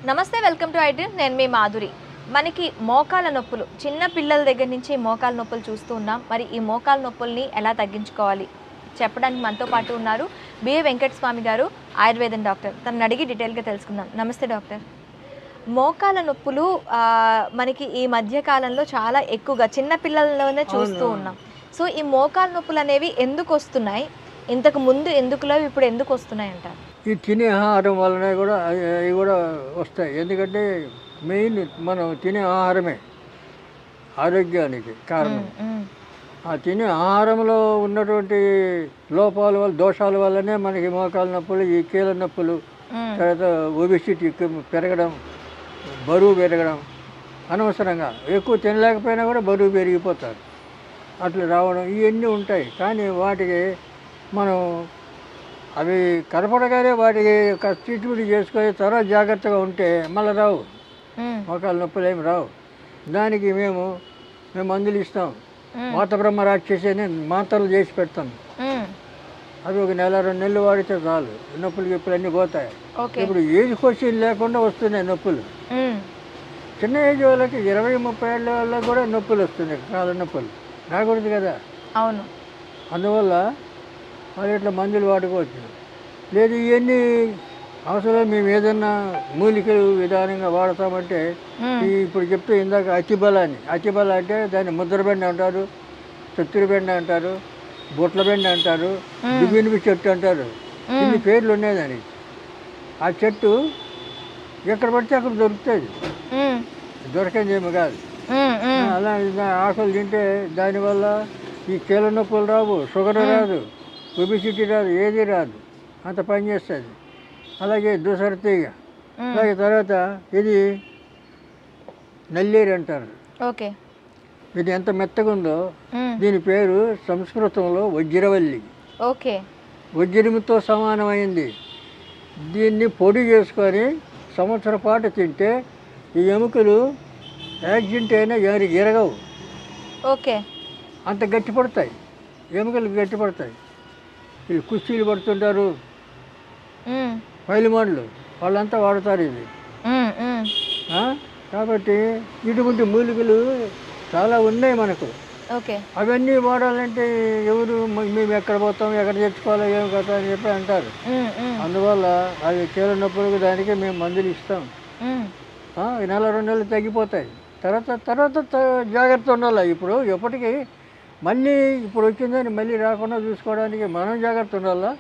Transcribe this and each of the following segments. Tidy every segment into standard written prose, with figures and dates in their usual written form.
నమస్తే, welcome to iDream. నేను మీ మాధురి. మనకి మోకాల నొప్పులు, చిన్న పిల్లల దగ్గర నుంచి మోకాల నొప్పులు చూస్తూ ఉన్నాం. మరి ఈ మోకాల నొప్పుల్ని ఎలా తగ్గించుకోవాలి చెప్పడానికి మనతో పాటు ఉన్నారు బిఏ వెంకటస్వామి గారు, ఆయుర్వేదం డాక్టర్. తనని అడిగి డీటెయిల్గా తెలుసుకుందాం. నమస్తే డాక్టర్. మోకాల నొప్పులు మనకి ఈ మధ్య కాలంలో చాలా ఎక్కువగా చిన్న పిల్లల్లోనే చూస్తూ ఉన్నాం. సో ఈ మోకాల నొప్పులు అనేవి ఎందుకు వస్తున్నాయి, ఇంతకు ముందు ఎందుకులో ఇప్పుడు ఎందుకు వస్తున్నాయి అంటారు? ఈ తినే ఆహారం వల్లనే కూడా అవి కూడా వస్తాయి. ఎందుకంటే మెయిన్ మనం తినే ఆహారమే ఆరోగ్యానికి కారణం. ఆ తినే ఆహారంలో ఉన్నటువంటి లోపాల వల్ల, దోషాల వల్లనే మనకి మోకాల నొప్పులు, ఈ కీళ్ళ నొప్పులు, తర్వాత ఒబిసిటీ పెరగడం, బరువు పెరగడం, అనవసరంగా ఎక్కువ తినలేకపోయినా కూడా బరువు పెరిగిపోతారు, అట్లా రావడం, ఇవన్నీ ఉంటాయి. కానీ వాటికి మనం అవి కనపడగానే వాటికి ట్రీట్మెంట్ చేసుకొని తర్వాత జాగ్రత్తగా ఉంటే మళ్ళీ రావు, మోకాల నొప్పులు ఏమి రావు. దానికి మేము మందులు ఇస్తాం. వాత బ్రహ్మ రాక్షసి అని మాత్రలు చేసి పెడతాం. అవి ఒక నెల 2 నెలలు వాడితే చాలు, నొప్పులు గిప్పులు అన్నీ పోతాయి. ఇప్పుడు ఏజ్ క్వశ్చన్ లేకుండా వస్తున్నాయి నొప్పులు. చిన్న ఏజ్ వాళ్ళకి 20-30 ఏళ్ళ వాళ్ళకి కూడా నొప్పులు వస్తున్నాయి, కాళ్ళ నొప్పులు. రాకూడదు కదా. అవును. అందువల్ల వాళ్ళు ఇట్లా మందులు వాడుకోవచ్చు. లేదు ఇవన్నీ అవసరం మేము ఏదన్నా మూలికలు విధానంగా వాడతామంటే ఇప్పుడు చెప్తే ఇందాక అతిబల అంటే దాన్ని ముద్రబెండ అంటారు, చత్తురబెండ అంటారు, బుట్లబెండ అంటారు, దువ్వినిపి చెట్టు అంటారు. ఇన్ని పేర్లు ఉన్నాయి దానికి. ఆ చెట్టు ఎక్కడ పడితే అక్కడ దొరుకుతుంది, దొరకని ఏమి కాదు. అలా ఆకులు తింటే దానివల్ల ఈ కీళ్ళ నొప్పులు రావు, షుగర్ రాదు, ఒబిసిటీ రాదు, ఏది రాదు, అంత పని చేస్తుంది. అలాగే దుసరతీగ, అలాగే తర్వాత ఇది నల్లేరు అంటారు. ఓకే. ఇది ఎంత మెత్తగా ఉందో, దీని పేరు సంస్కృతంలో వజ్రవల్లి. ఓకే. వజ్రముతో సమానమైంది. దీన్ని పొడి చేసుకొని సంవత్సరం పాటు తింటే ఈ ఎముకలు యాక్సిడెంట్ అయినా ఎరగవు. ఓకే. అంత గట్టిపడతాయి, ఎముకలు గట్టిపడతాయి. వీళ్ళు కుస్తీలు పడుతుంటారు, పైలిమాన్లు, వాళ్ళంతా వాడతారు ఇది. కాబట్టి ఇటువంటి మూలికలు చాలా ఉన్నాయి మనకు. అవన్నీ వాడాలంటే ఎవరు మేము ఎక్కడ పోతాం, ఎక్కడ తెచ్చుకోవాలో ఏం కదా అని చెప్పి అంటారు. అందువల్ల అవి కీళ్ళ నొప్పులకు దానికి మేము మందులు ఇస్తాం. నెల 2 నెలలు తగ్గిపోతాయి. తర్వాత జాగ్రత్త ఉండాలి. ఇప్పుడు ఎప్పటికీ మళ్ళీ ఇప్పుడు వచ్చిందని మళ్ళీ రాకుండా చూసుకోవడానికి మనం జాగ్రత్త ఉండాలా.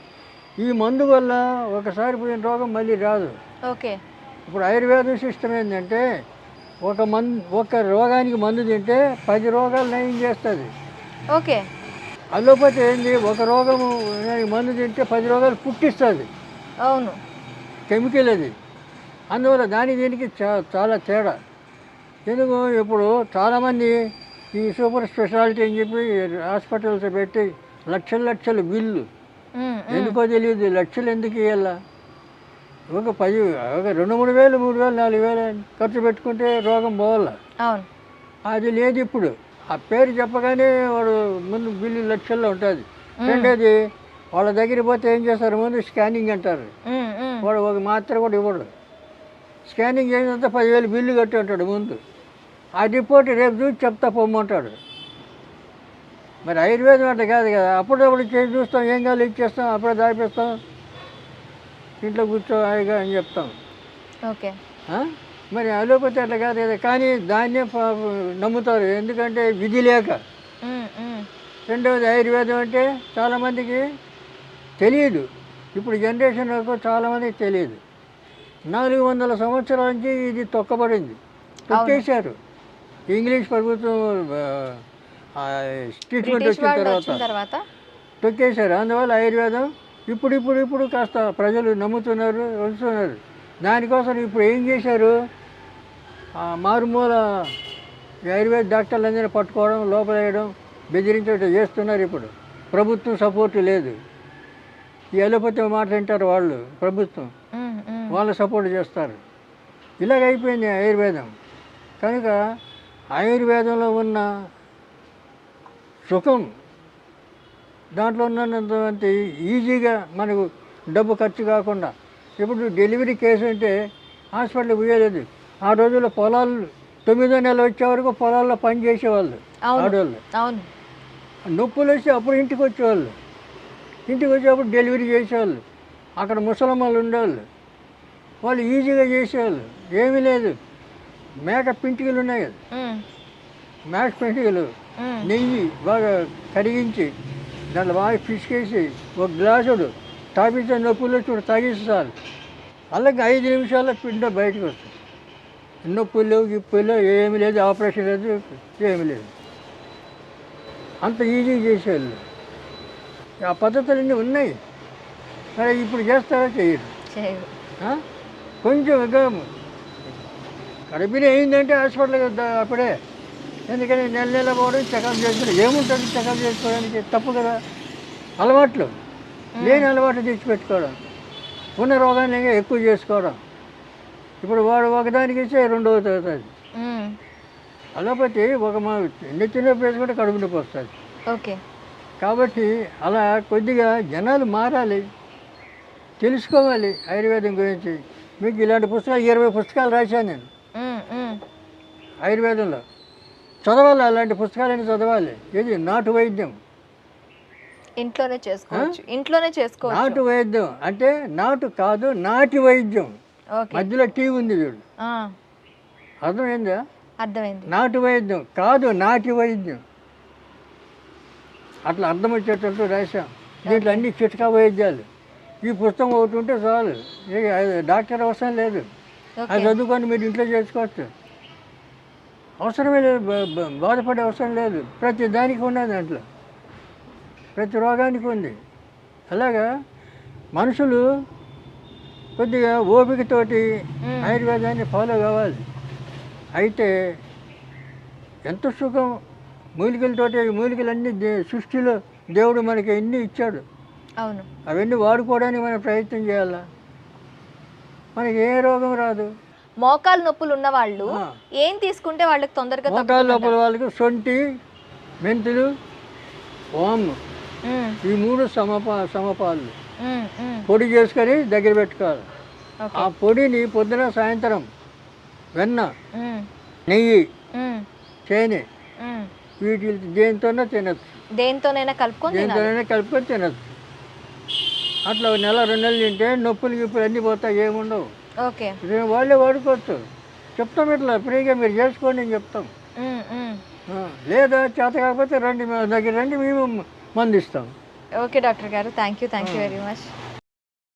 ఈ మందు వల్ల ఒకసారి పోయిన రోగం మళ్ళీ రాదు. ఓకే. ఇప్పుడు ఆయుర్వేద సిస్టమ్ ఏంటంటే ఒక రోగానికి మందు తింటే 10 రోగాలు నయం చేస్తుంది. ఓకే. అలోపతి ఏంది, ఒక రోగము మందు తింటే 10 రోగాలు పుట్టిస్తుంది. అవును, కెమికల్ అది. అందువల్ల దీనికి చాలా తేడా. ఎందుకు ఇప్పుడు చాలామంది ఈ సూపర్ స్పెషాలిటీ అని చెప్పి హాస్పిటల్స్ పెట్టి లక్షల బిల్లు, ఎందుకో తెలియదు. లక్షలు ఎందుకు ఇవ్వాలా? ఒక 2-3 వేలు, 3 వేలు, 4 వేలు ఖర్చు పెట్టుకుంటే రోగం పోవాలా. అది లేదు ఇప్పుడు. ఆ పేరు చెప్పగానే వాడు ముందు బిల్లు లక్షల్లో ఉంటుంది. రెండోది, వాళ్ళ దగ్గర పోతే ఏం చేస్తారు, ముందు స్కానింగ్ అంటారు. వాడు ఒక మాత్ర కూడా ఇవ్వడు. స్కానింగ్ చేసినంత 10,000 బిల్లు కట్టి ఉంటాడు ముందు. ఆ రిపోర్ట్ రేపు చూసి చెప్తా పొమ్మంటాడు. మరి ఆయుర్వేదం అంటే కాదు కదా. అప్పుడప్పుడు చేసి చూస్తాం, ఏం కాదు ఇచ్చేస్తాం, అప్పుడే దాపిస్తాం, ఇంట్లో కూర్చో హాయిగా అని చెప్తాం. ఓకే. మరి అలోపతి అట్లా కాదు కదా. కానీ దాన్నే నమ్ముతారు, ఎందుకంటే విధి లేక. రెండవది, ఆయుర్వేదం అంటే చాలామందికి తెలియదు. ఇప్పుడు జనరేషన్ చాలామందికి తెలియదు. 400 సంవత్సరాల నుంచి ఇది తొక్కబడింది, తొక్కేశారు. ఇంగ్లీష్ ప్రభుత్వం ట్రీట్మెంట్ వచ్చిన తర్వాత తొక్కేశారు. అందువల్ల ఆయుర్వేదం ఇప్పుడు కాస్త ప్రజలు నమ్ముతున్నారు, వస్తున్నారు. దానికోసం ఇప్పుడు ఏం చేశారు, మారుమూల ఆయుర్వేద డాక్టర్లందరినీ పట్టుకోవడం, లోపలేయడం, బెదిరించడం చేస్తున్నారు. ఇప్పుడు ప్రభుత్వం సపోర్టు లేదు. ఈ అలోపతి మాట వింటారు వాళ్ళు, ప్రభుత్వం వాళ్ళు సపోర్ట్ చేస్తారు. ఇలాగైపోయింది ఆయుర్వేదం. కనుక ఆయుర్వేదంలో ఉన్న సుఖం, దాంట్లో ఉన్నంత ఈజీగా మనకు డబ్బు ఖర్చు కాకుండా. ఇప్పుడు డెలివరీ కేసు అంటే హాస్పిటల్కి పోయేది. ఆ రోజుల్లో పొలాలు 9వ నెల వచ్చే వరకు పొలాల్లో పని చేసేవాళ్ళు అవును ఆడవాళ్ళు. అవును నొప్పులు వచ్చి అప్పుడు ఇంటికి వచ్చేవాళ్ళు. ఇంటికి వచ్చేటప్పుడు డెలివరీ చేసేవాళ్ళు. అక్కడ ముసలమ్మలు ఉండేవాళ్ళు. వాళ్ళు ఈజీగా చేసేవాళ్ళు. ఏమీ లేదు, మేక పింటికలు ఉన్నాయి కదా, ఉమ్, మేక పింటికలు ఉమ్, నెయ్యి బాగా కరిగించి దాంట్లో బాగా పిసికేసి ఒక గ్లాసుడు తాపిస్తే నొప్పులు వచ్చి తాగిస్తారు. అలాగే 5 నిమిషాల్లో పిండ బయటకు వస్తుంది. నొప్పులు లేవు, గిప్పులు లేవు, ఏమీ లేదు, ఆపరేషన్ లేదు, ఏమీ లేదు. అంత ఈజీ చేసేవాళ్ళు. ఆ పద్ధతులన్నీ ఉన్నాయి. మరి ఇప్పుడు చేస్తారా చేయరు. చేయరు. ఆ? కొంచెం గర్భిణీ అయిందంటే హాస్పిటల్కి అప్పుడే. ఎందుకని నెల నెల పోవడం చెకప్ చేసుకోవడం ఏముంటుంది, చెకప్ చేసుకోవడానికి తప్పు కదా. అలవాట్లు లేని అలవాట్లు తెచ్చిపెట్టుకోవడం, ఉన్న రోగాన్ని ఇంకా ఎక్కువ చేసుకోవడం. ఇప్పుడు వాడు ఒకదానికి ఇస్తే రెండవది అవుతుంది. ఉమ్, అలోపతి ఒక మా చిన్న ప్లేస్ కూడా కడుపు నొప్పి వస్తుంది. ఓకే. కాబట్టి అలా కొద్దిగా జనాలు మారాలి, తెలుసుకోవాలి ఆయుర్వేదం గురించి. మీకు ఇలాంటి పుస్తకాలు 20 పుస్తకాలు రాశాను నేను ఉమ్, ఉమ్, ఆయుర్వేదంలో. చదవాలి, అలాంటి పుస్తకాలని చదవాలి. ఇది నాటు వైద్యం. ఇంట్లోనే చేసుకోవచ్చు, ఇంట్లోనే చేసుకోవచ్చు. నాటు వైద్యం అంటే నాటు కాదు, నాటి వైద్యం. ఓకే. మధ్యలో టీ ఉంది చూడు, ఆ, అర్థమైందా? అర్థమైంది. నాటు వైద్యం కాదు, నాటి వైద్యం. అట్లా అర్థం వచ్చేటట్టు రాశాం. దీంట్లో అన్ని చిట్కా వైద్యాలు. ఈ పుస్తకం ఒకటి ఉంటే చాలు, ఇక డాక్టర్ అవసరం లేదు. అది చదువుకొని మీరు ఇంట్లో చేసుకోవచ్చు. అవసరమే లేదు, బాధపడే అవసరం లేదు. ప్రతి దానికి ఉన్నది దాంట్లో, ప్రతి రోగానికి ఉంది. అలాగా మనుషులు కొద్దిగా ఓపికతోటి ఆయుర్వేదాన్ని ఫాలో కావాలి. అయితే ఎంత సుఖం మూలికలతోటి. మూలికలన్నీ సృష్టిలో దేవుడు మనకి ఎన్ని ఇచ్చాడు. అవును. అవన్నీ వాడుకోవడానికి మనం ప్రయత్నం చేయాలా, మనకి ఏ రోగం రాదు. మోకాలు నొప్పులు ఉన్న వాళ్ళు ఏం తీసుకుంటే వాళ్ళకి తొందరగా మోకాలు లోపల వాళ్ళకి సొంటి, మెంతులు, వాము, ఈ 3 సమపాలు పొడి చేసుకొని దగ్గర పెట్టుకోవాలి. ఆ పొడిని పొద్దున సాయంత్రం వెన్న, నెయ్యి, తేనె వీటి దేనితోనే తినచ్చు. దేనితోనైనా కలుపుకొని తినచ్చు. అట్లా 1 నెల 2 నెలలు తింటే నొప్పులు గిప్పులు అన్నీ పోతాయి, ఏముండవు. ఓకే. వాళ్ళే వాడుకోవచ్చు. చెప్తాం ఇట్లా ఫ్రీగా మీరు చేసుకోండి అని చెప్తాం. లేదా చేత కాకపోతే రండి, మా దగ్గర రండి, మేము మందిస్తాం. ఓకే డాక్టర్ గారు, థ్యాంక్ యూ వెరీ మచ్.